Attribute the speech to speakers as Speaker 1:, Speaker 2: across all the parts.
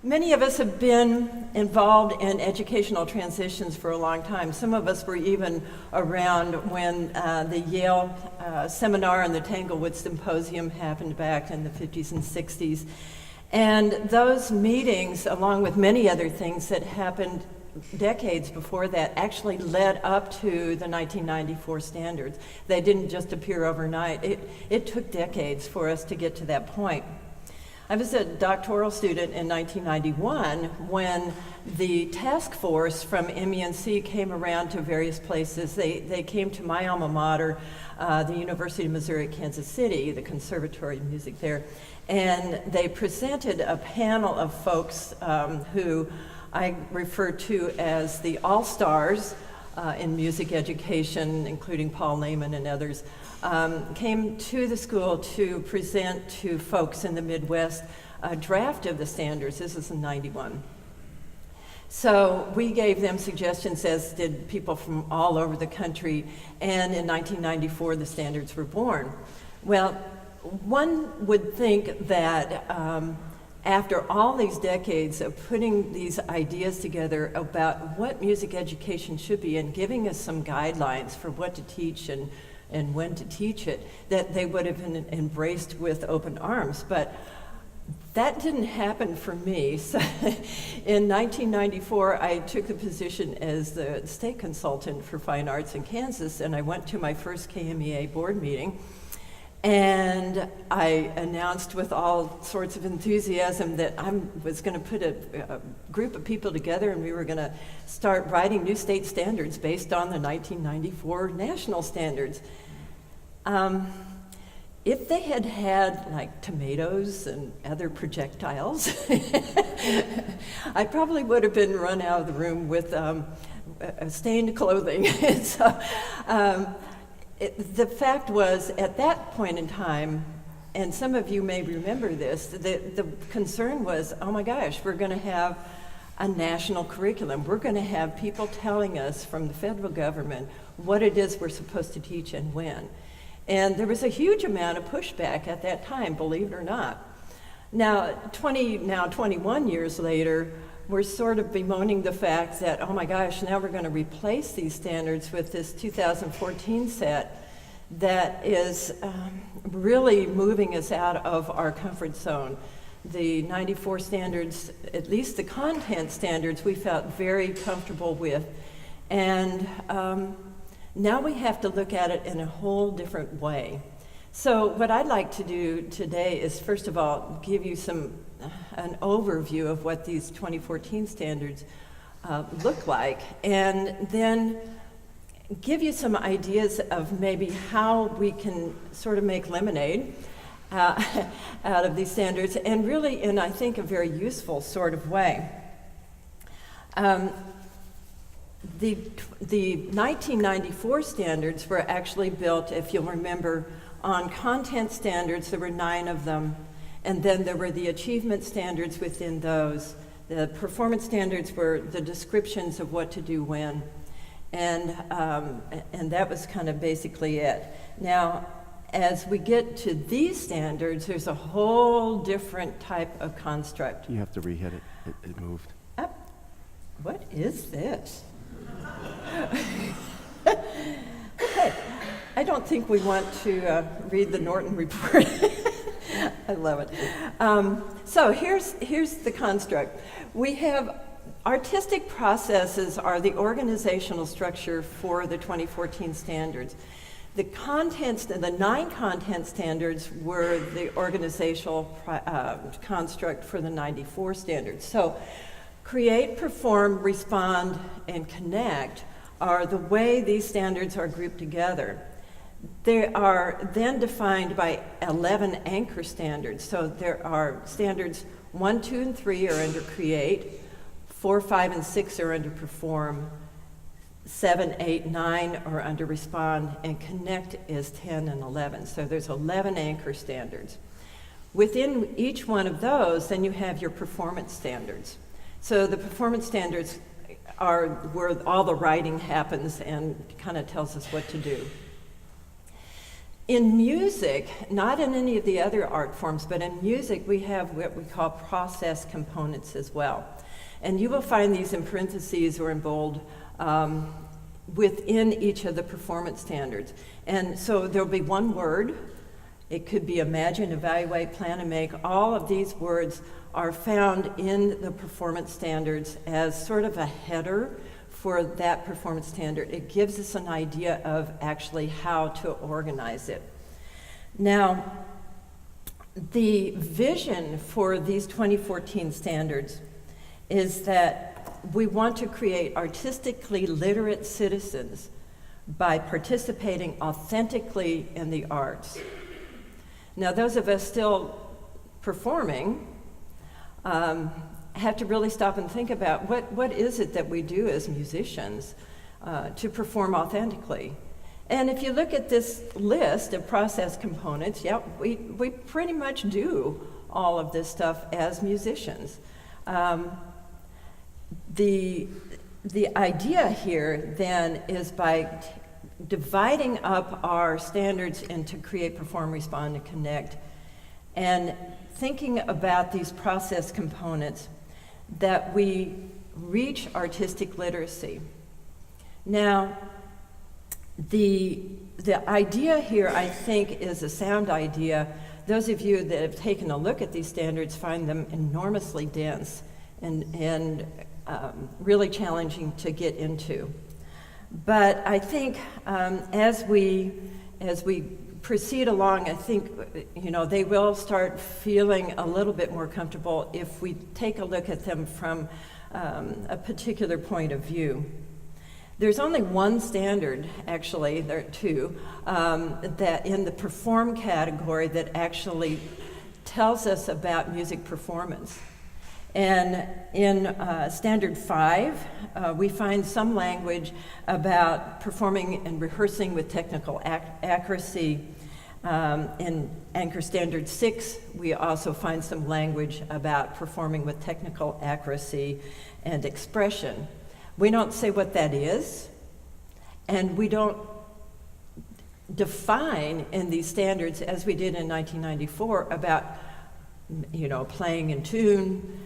Speaker 1: Many of us have been involved in educational transitions for a long time. Some of us were even around when the Yale seminar and the Tanglewood Symposium happened back in the 50s and 60s. And those meetings, along with many other things that happened decades before that, actually led up to the 1994 standards. They didn't just appear overnight. It took decades for us to get to that point. I was a doctoral student in 1991 when the task force from MENC came around to various places. They came to my alma mater, the University of Missouri at Kansas City, the Conservatory of Music there, and they presented a panel of folks who I refer to as the all-stars in music education, including Paul Lehman and others, came to the school to present to folks in the Midwest a draft of the standards. This is in '91. So we gave them suggestions, as did people from all over the country, and in 1994 the standards were born. Well, one would think that after all these decades of putting these ideas together about what music education should be and giving us some guidelines for what to teach and when to teach it, that they would have been embraced with open arms. But that didn't happen for me. So in 1994, I took the position as the state consultant for fine arts in Kansas, and I went to my first KMEA board meeting. And I announced with all sorts of enthusiasm that I was going to put a group of people together, and we were going to start writing new state standards based on the 1994 national standards. If they had had like tomatoes and other projectiles, I probably would have been run out of the room with stained clothing. So, the fact was, at that point in time, and some of you may remember this, the concern was, oh my gosh, we're going to have a national curriculum. We're going to have people telling us from the federal government what it is we're supposed to teach and when. And there was a huge amount of pushback at that time, believe it or not. Now 21 years later, we're sort of bemoaning the fact that, oh my gosh, now we're going to replace these standards with this 2014 set that is really moving us out of our comfort zone. The 94 standards, at least the content standards, we felt very comfortable with. And now we have to look at it in a whole different way. So what I'd like to do today is, first of all, give you an overview of what these 2014 standards look like, and then give you some ideas of maybe how we can sort of make lemonade out of these standards, and really in, I think, a very useful sort of way. The 1994 standards were actually built, if you'll remember, on content standards. There were 9 of them. And then there were the achievement standards within those. The performance standards were the descriptions of what to do when. And that was kind of basically it. Now, as we get to these standards, there's a whole different type of construct.
Speaker 2: You have to re-hit it. It moved.
Speaker 1: What is this? Okay. I don't think we want to read the Norton report. I love it. So here's the construct. We have artistic processes are the organizational structure for the 2014 standards. The 9 content standards were the organizational construct for the 94 standards. So create, perform, respond, and connect are the way these standards are grouped together. They are then defined by 11 anchor standards. So there are standards 1, 2, and 3 are under create, 4, 5, and 6 are under perform, 7, 8, 9 are under respond, and connect is 10 and 11. So there's 11 anchor standards. Within each one of those, then you have your performance standards. So the performance standards are where all the writing happens and kind of tells us what to do. In music, not in any of the other art forms, but in music we have what we call process components as well. And you will find these in parentheses or in bold within each of the performance standards. And so there'll be one word. It could be imagine, evaluate, plan, and make. All of these words are found in the performance standards as sort of a header for that performance standard. It gives us an idea of actually how to organize it. Now, the vision for these 2014 standards is that we want to create artistically literate citizens by participating authentically in the arts. Now, those of us still performing have to really stop and think about what is it that we do as musicians to perform authentically. And if you look at this list of process components, yeah, we pretty much do all of this stuff as musicians. The idea here then is by dividing up our standards into create, perform, respond, and connect, and thinking about these process components, that we reach artistic literacy. Now, the idea here, I think, is a sound idea. Those of you that have taken a look at these standards find them enormously dense and really challenging to get into. But I think as we proceed along, I think they will start feeling a little bit more comfortable if we take a look at them from a particular point of view. There's only one standard, actually, there are two, that in the perform category that actually tells us about music performance. And in Standard 5, we find some language about performing and rehearsing with technical accuracy. In Anchor Standard 6, we also find some language about performing with technical accuracy and expression. We don't say what that is, and we don't define in these standards, as we did in 1994, about playing in tune,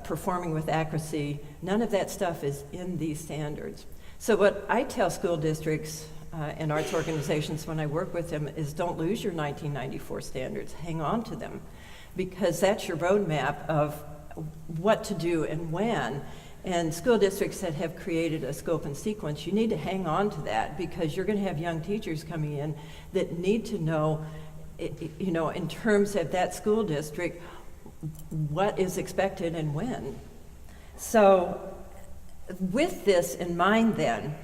Speaker 1: performing with accuracy. None of that stuff is in these standards. So what I tell school districts and arts organizations when I work with them is don't lose your 1994 standards, hang on to them, because that's your roadmap of what to do and when. And school districts that have created a scope and sequence, you need to hang on to that, because you're going to have young teachers coming in that need to know, in terms of that school district, what is expected and when. So with this in mind then,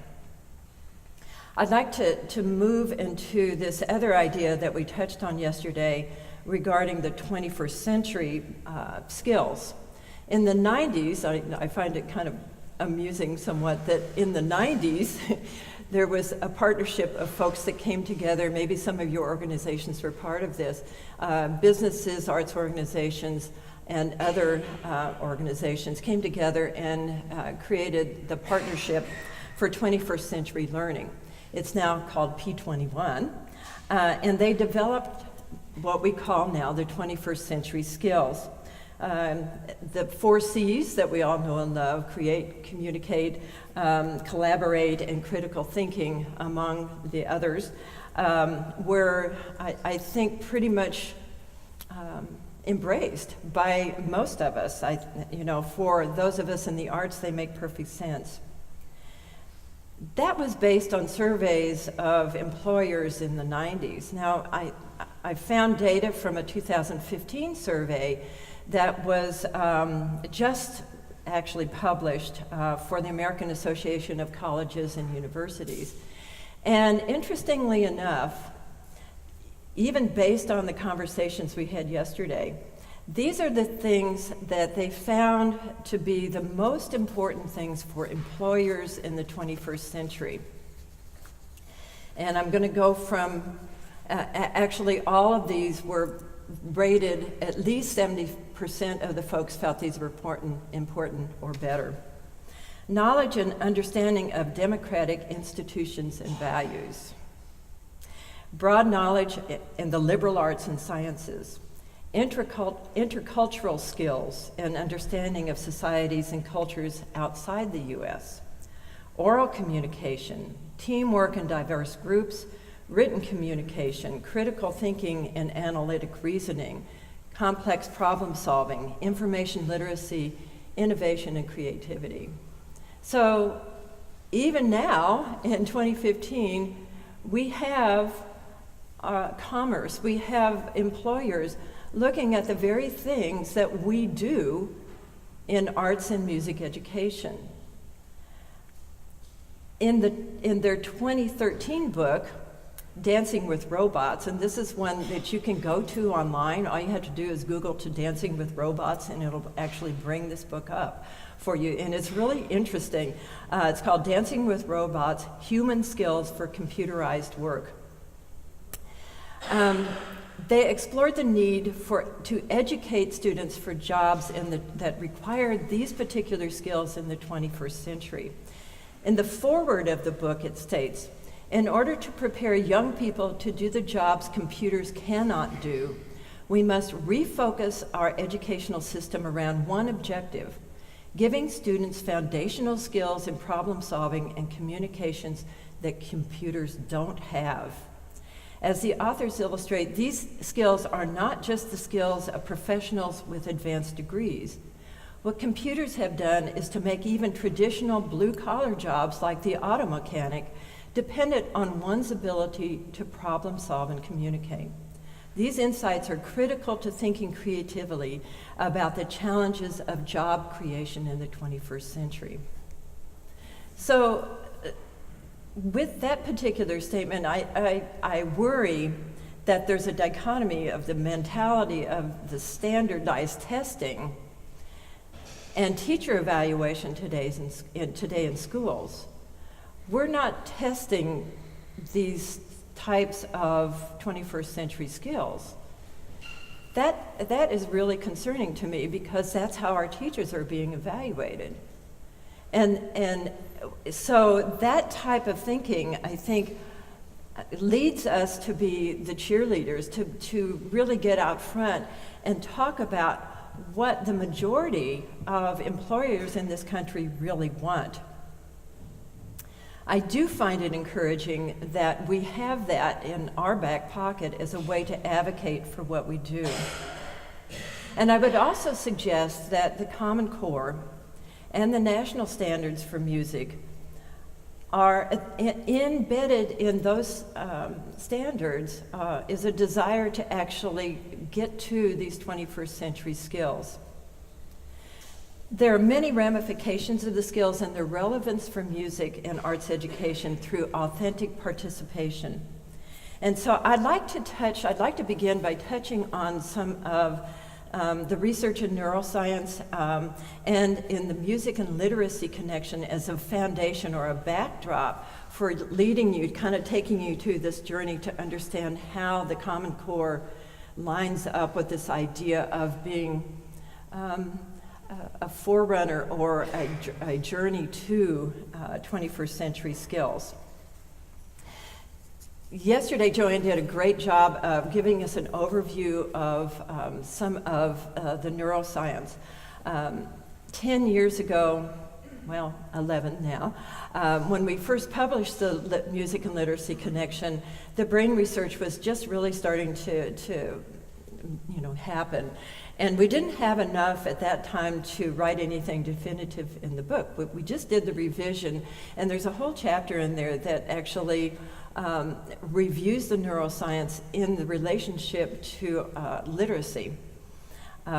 Speaker 1: I'd like to move into this other idea that we touched on yesterday regarding the 21st century skills. In the 90s, I find it kind of amusing somewhat that in the 90s, there was a partnership of folks that came together. Maybe some of your organizations were part of this. Businesses, arts organizations, and other organizations came together and created the Partnership for 21st Century Learning. It's now called P21. And they developed what we call now the 21st century skills. The 4 C's that we all know and love: create, communicate, collaborate, and critical thinking, among the others, were, I think, pretty much embraced by most of us. For those of us in the arts, they make perfect sense. That was based on surveys of employers in the 90s. Now, I found data from a 2015 survey that was just actually published for the American Association of Colleges and Universities. And interestingly enough, even based on the conversations we had yesterday, these are the things that they found to be the most important things for employers in the 21st century. And I'm going to go from, actually all of these were rated, at least 70% of the folks felt these were important or better. Knowledge and understanding of democratic institutions and values. broad knowledge in the liberal arts and sciences, intercultural skills and understanding of societies and cultures outside the U.S., oral communication, teamwork in diverse groups, written communication, critical thinking and analytic reasoning, complex problem solving, information literacy, innovation and creativity. So even now, in 2015, we have commerce, we have employers looking at the very things that we do in arts and music education. In their 2013 book, Dancing with Robots, and this is one that you can go to online. All you have to do is Google to Dancing with Robots, and it'll actually bring this book up for you. And it's really interesting. It's called Dancing with Robots, Human Skills for Computerized Work. They explored the need to educate students for jobs that require these particular skills in the 21st century. In the foreword of the book, it states, in order to prepare young people to do the jobs computers cannot do, we must refocus our educational system around one objective, giving students foundational skills in problem solving and communications that computers don't have. As the authors illustrate, these skills are not just the skills of professionals with advanced degrees. What computers have done is to make even traditional blue-collar jobs like the auto mechanic dependent on one's ability to problem solve and communicate. These insights are critical to thinking creatively about the challenges of job creation in the 21st century. So, with that particular statement, I worry that there's a dichotomy of the mentality of the standardized testing and teacher evaluation today in schools. We're not testing these types of 21st century skills. That is really concerning to me because that's how our teachers are being evaluated. And so that type of thinking, I think, leads us to be the cheerleaders, to really get out front and talk about what the majority of employers in this country really want. I do find it encouraging that we have that in our back pocket as a way to advocate for what we do. And I would also suggest that the Common Core and the national standards for music are embedded in those standards is a desire to actually get to these 21st century skills. There are many ramifications of the skills and their relevance for music and arts education through authentic participation. And so I'd like to begin by touching on some of the research in neuroscience and in the music and literacy connection as a foundation or a backdrop for leading you, kind of taking you to this journey to understand how the Common Core lines up with this idea of being a forerunner or a journey to 21st century skills. Yesterday, Joanne did a great job of giving us an overview of some of the neuroscience. 10 years ago, well, 11 now, when we first published the Music and Literacy Connection, the brain research was just really starting to happen. And we didn't have enough at that time to write anything definitive in the book. But we just did the revision, and there's a whole chapter in there that actually reviews the neuroscience in the relationship to literacy.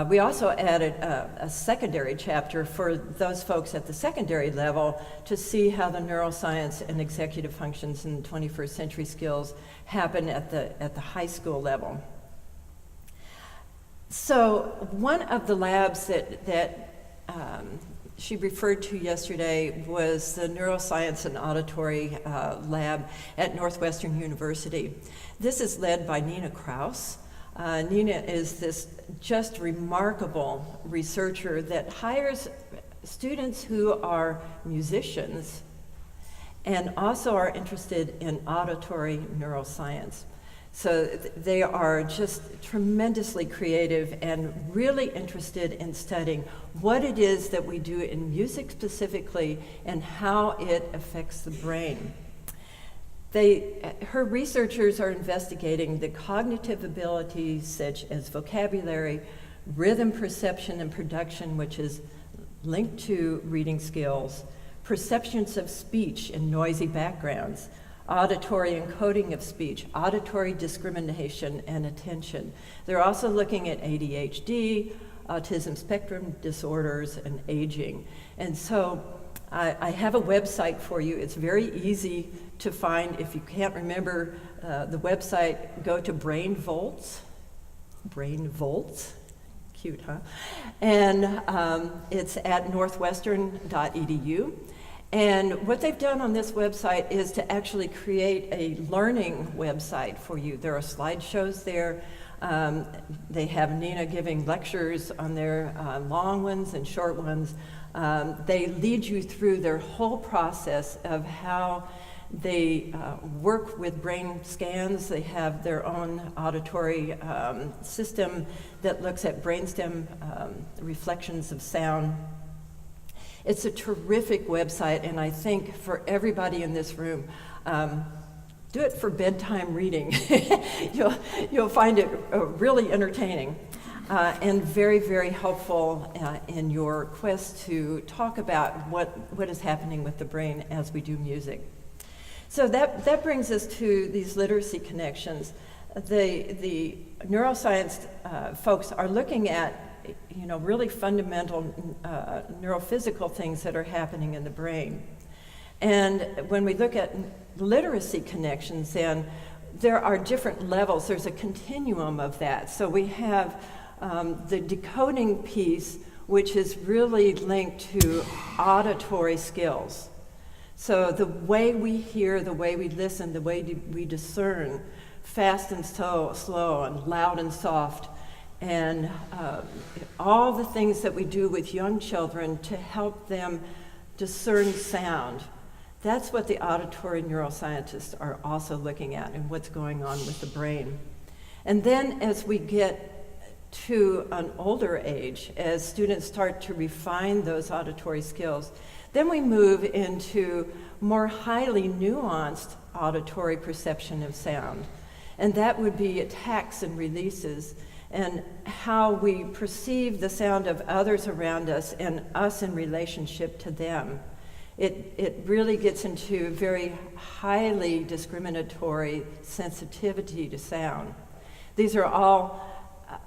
Speaker 1: We also added a secondary chapter for those folks at the secondary level to see how the neuroscience and executive functions and 21st century skills happen at the high school level. So one of the labs that she referred to yesterday was the Neuroscience and Auditory Lab at Northwestern University. This is led by Nina Kraus. Nina is this just remarkable researcher that hires students who are musicians and also are interested in auditory neuroscience. So they are just tremendously creative and really interested in studying what it is that we do in music specifically and how it affects the brain. Her researchers are investigating the cognitive abilities such as vocabulary, rhythm perception and production, which is linked to reading skills, perceptions of speech in noisy backgrounds, auditory encoding of speech, auditory discrimination, and attention. They're also looking at ADHD, autism spectrum disorders, and aging. And so I have a website for you. It's very easy to find. If you can't remember the website, go to Brain Volts. Cute, huh? And it's at northwestern.edu. And what they've done on this website is to actually create a learning website for you. There are slideshows there. They have Nina giving lectures on their long ones and short ones. They lead you through their whole process of how they work with brain scans. They have their own auditory system that looks at brainstem reflections of sound. It's a terrific website, and I think for everybody in this room, do it for bedtime reading. You'll find it really entertaining and very, very helpful in your quest to talk about what is happening with the brain as we do music. So that brings us to these literacy connections. The neuroscience folks are looking at really fundamental neurophysical things that are happening in the brain. And when we look at literacy connections, then there are different levels. There's a continuum of that. So we have the decoding piece, which is really linked to auditory skills. So the way we hear, the way we listen, the way we discern, fast and slow and loud and soft, and all the things that we do with young children to help them discern sound. That's what the auditory neuroscientists are also looking at and what's going on with the brain. And then as we get to an older age, as students start to refine those auditory skills, then we move into more highly nuanced auditory perception of sound. And that would be attacks and releases, and how we perceive the sound of others around us and us in relationship to them. It really gets into very highly discriminatory sensitivity to sound. These are all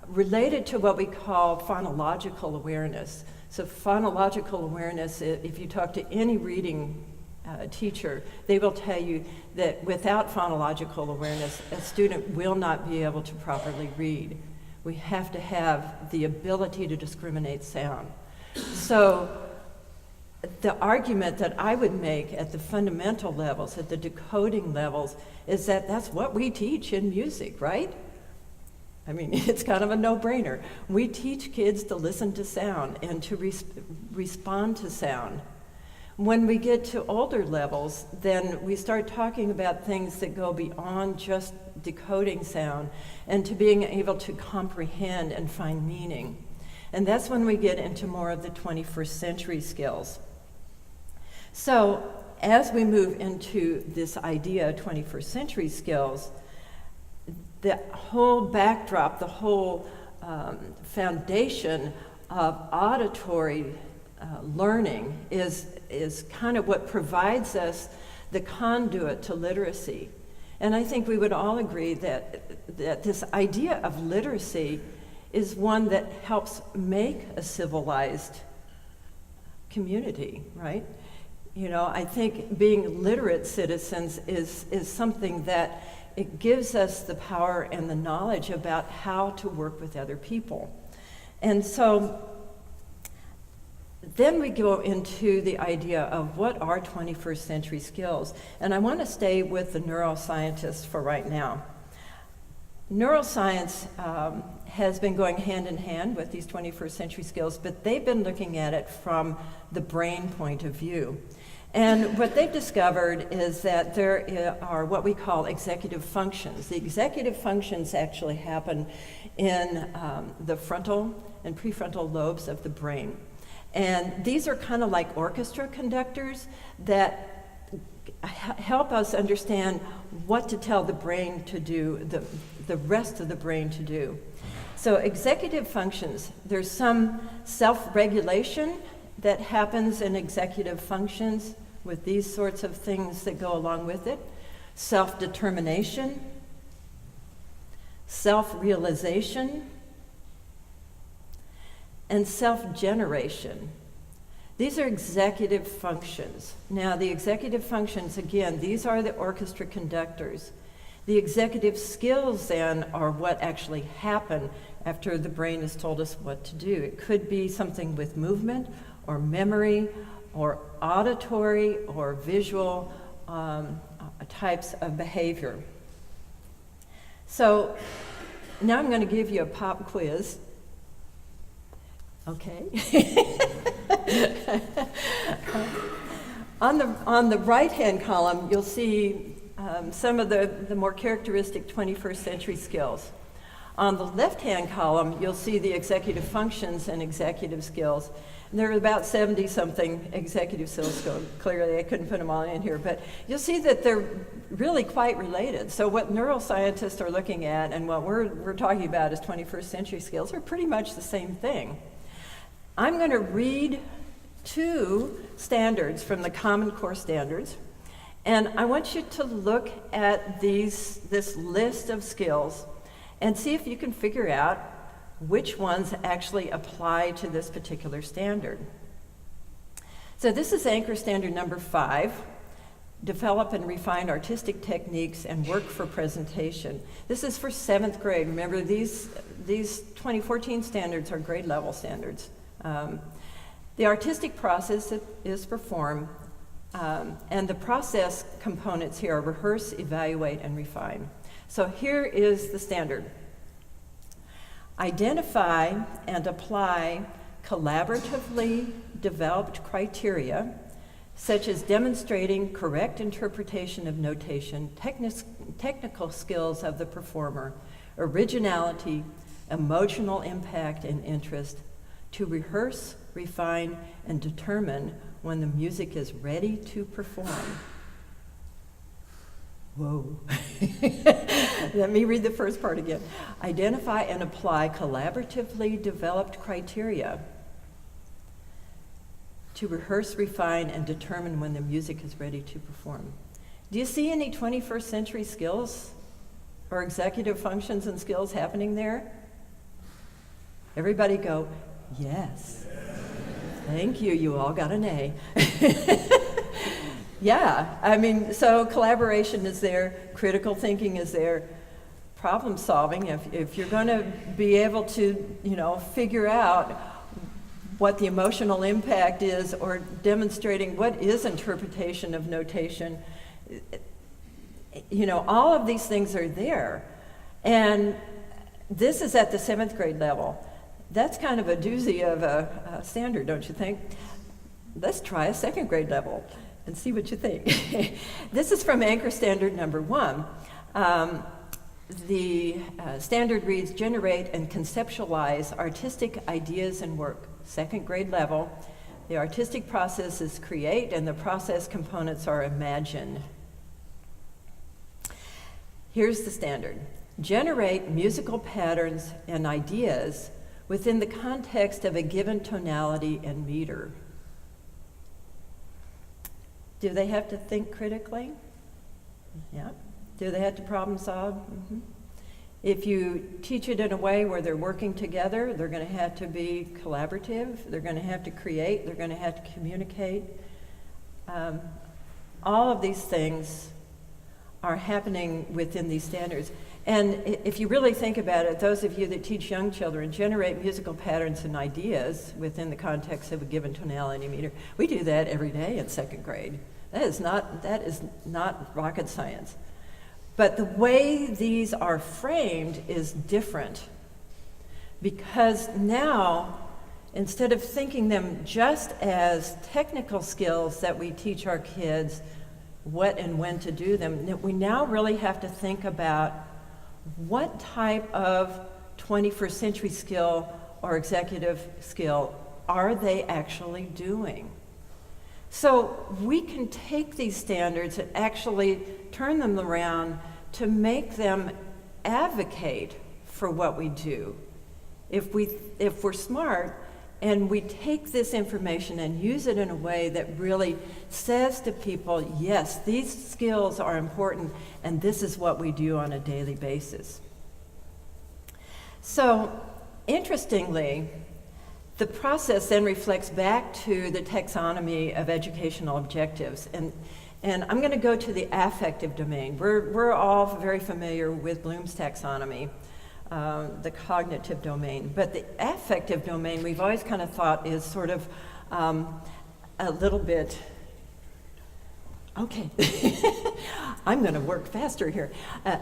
Speaker 1: related to what we call phonological awareness. So phonological awareness, if you talk to any reading teacher, they will tell you that without phonological awareness, a student will not be able to properly read. We have to have the ability to discriminate sound. So the argument that I would make at the fundamental levels, at the decoding levels, is that that's what we teach in music, right? I mean, it's kind of a no-brainer. We teach kids to listen to sound and to respond to sound. When we get to older levels, then we start talking about things that go beyond just decoding sound and to being able to comprehend and find meaning. And that's when we get into more of the 21st century skills. So as we move into this idea of 21st century skills, the whole backdrop, the whole foundation of auditory learning is kind of what provides us the conduit to literacy. And I think we would all agree that this idea of literacy is one that helps make a civilized community, right? I think being literate citizens is something that it gives us the power and the knowledge about how to work with other people. And so then we go into the idea of what are 21st century skills. And I want to stay with the neuroscientists for right now. Neuroscience has been going hand in hand with these 21st century skills, but they've been looking at it from the brain point of view. And what they've discovered is that there are what we call executive functions. The executive functions actually happen in the frontal and prefrontal lobes of the brain. And these are kind of like orchestra conductors that help us understand what to tell the brain to do, the rest of the brain to do. So executive functions, there's some self-regulation that happens in executive functions with these sorts of things that go along with it. Self-determination, self-realization, and self-generation. These are executive functions. Now, the executive functions, again, these are the orchestra conductors. The executive skills, then, are what actually happen after the brain has told us what to do. It could be something with movement, or memory, or auditory, or visual types of behavior. So, now I'm going to give you a pop quiz. Okay. On the right-hand column, you'll see some of the more characteristic 21st century skills. On the left-hand column, you'll see the executive functions and executive skills. And there are about 70-something executive skills. Clearly, I couldn't put them all in here, but you'll see that they're really quite related. So what neuroscientists are looking at and what we're talking about as 21st century skills are pretty much the same thing. I'm going to read 2 standards from the Common Core standards, and I want you to look at this list of skills and see if you can figure out which ones actually apply to this particular standard. So this is anchor standard number 5, develop and refine artistic techniques and work for presentation. This is for 7th grade. Remember, these 2014 standards are grade level standards. The artistic process is performed, and the process components here are rehearse, evaluate, and refine. So here is the standard. Identify and apply collaboratively developed criteria, such as demonstrating correct interpretation of notation, technical skills of the performer, originality, emotional impact, and interest, to rehearse, refine, and determine when the music is ready to perform. Whoa. Let me read the first part again. Identify and apply collaboratively developed criteria to rehearse, refine, and determine when the music is ready to perform. Do you see any 21st century skills or executive functions and skills happening there? Everybody go, yes. Thank you, you all got an A. Yeah, I mean, so collaboration is there, critical thinking is there, problem solving. If you're going to be able to, figure out what the emotional impact is or demonstrating what is interpretation of notation, all of these things are there. And this is at the 7th grade level. That's kind of a doozy of a standard, don't you think? Let's try a 2nd grade level and see what you think. This is from anchor standard number 1. The standard reads, generate and conceptualize artistic ideas and work. 2nd grade level. The artistic process is create and the process components are imagine. Here's the standard. Generate musical patterns and ideas within the context of a given tonality and meter. Do they have to think critically? Yeah. Do they have to problem solve? Mm-hmm. If you teach it in a way where they're working together, they're going to have to be collaborative, they're going to have to create, they're going to have to communicate. All of these things are happening within these standards. And if you really think about it, those of you that teach young children, generate musical patterns and ideas within the context of a given tonality meter. We do that every day in 2nd grade. That is not rocket science. But the way these are framed is different, because now instead of thinking them just as technical skills that we teach our kids what and when to do them, that we now really have to think about what type of 21st century skill or executive skill are they actually doing? So we can take these standards and actually turn them around to make them advocate for what we do. If we're smart and we take this information and use it in a way that really says to people, yes, these skills are important and this is what we do on a daily basis. So, interestingly, the process then reflects back to the taxonomy of educational objectives. And I'm going to go to the affective domain. We're all very familiar with Bloom's taxonomy, the cognitive domain. But the affective domain, we've always kind of thought is sort of a little bit, okay, I'm going to work faster here,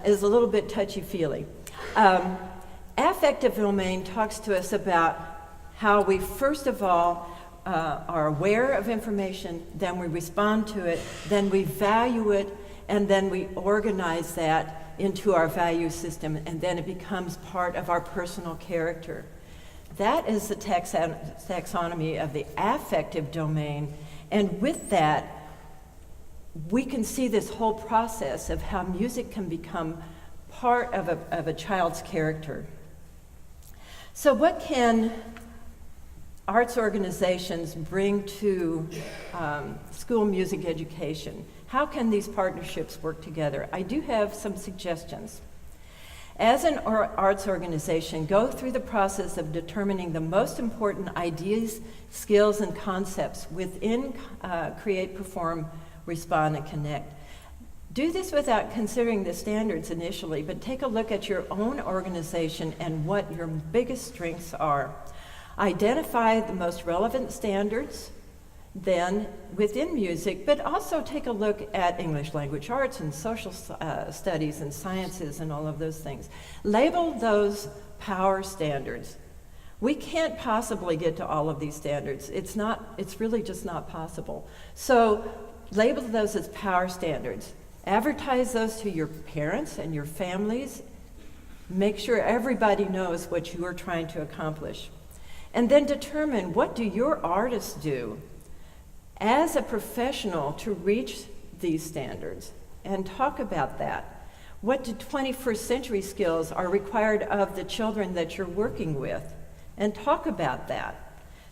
Speaker 1: is a little bit touchy-feely. Affective domain talks to us about how we first of all are aware of information, then we respond to it, then we value it, and then we organize that into our value system, and then it becomes part of our personal character. That is the taxonomy of the affective domain, and with that, we can see this whole process of how music can become part of a child's character. So what can arts organizations bring to school music education? How can these partnerships work together? I do have some suggestions. As an arts organization, go through the process of determining the most important ideas, skills, and concepts within Create, Perform, Respond, and Connect. Do this without considering the standards initially, but take a look at your own organization and what your biggest strengths are. Identify the most relevant standards then within music, but also take a look at English language arts and social studies and sciences and all of those things. Label those power standards. We can't possibly get to all of these standards. It's really just not possible. So label those as power standards. Advertise those to your parents and your families. Make sure everybody knows what you are trying to accomplish. And then determine, what do your artists do as a professional to reach these standards? And talk about that. What 21st century skills are required of the children that you're working with? And talk about that.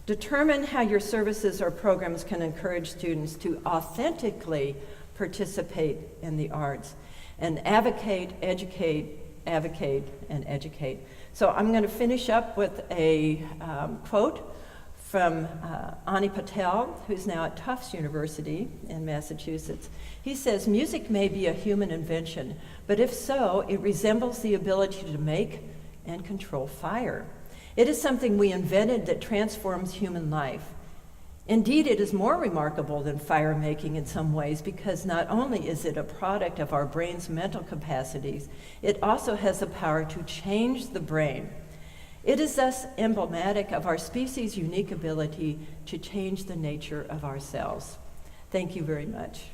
Speaker 1: Determine how your services or programs can encourage students to authentically participate in the arts. And advocate, educate, and educate. So I'm going to finish up with a quote from Ani Patel, who's now at Tufts University in Massachusetts. He says, "Music may be a human invention, but if so, it resembles the ability to make and control fire. It is something we invented that transforms human life. Indeed, it is more remarkable than fire making in some ways, because not only is it a product of our brain's mental capacities, it also has the power to change the brain. It is thus emblematic of our species' unique ability to change the nature of ourselves." Thank you very much.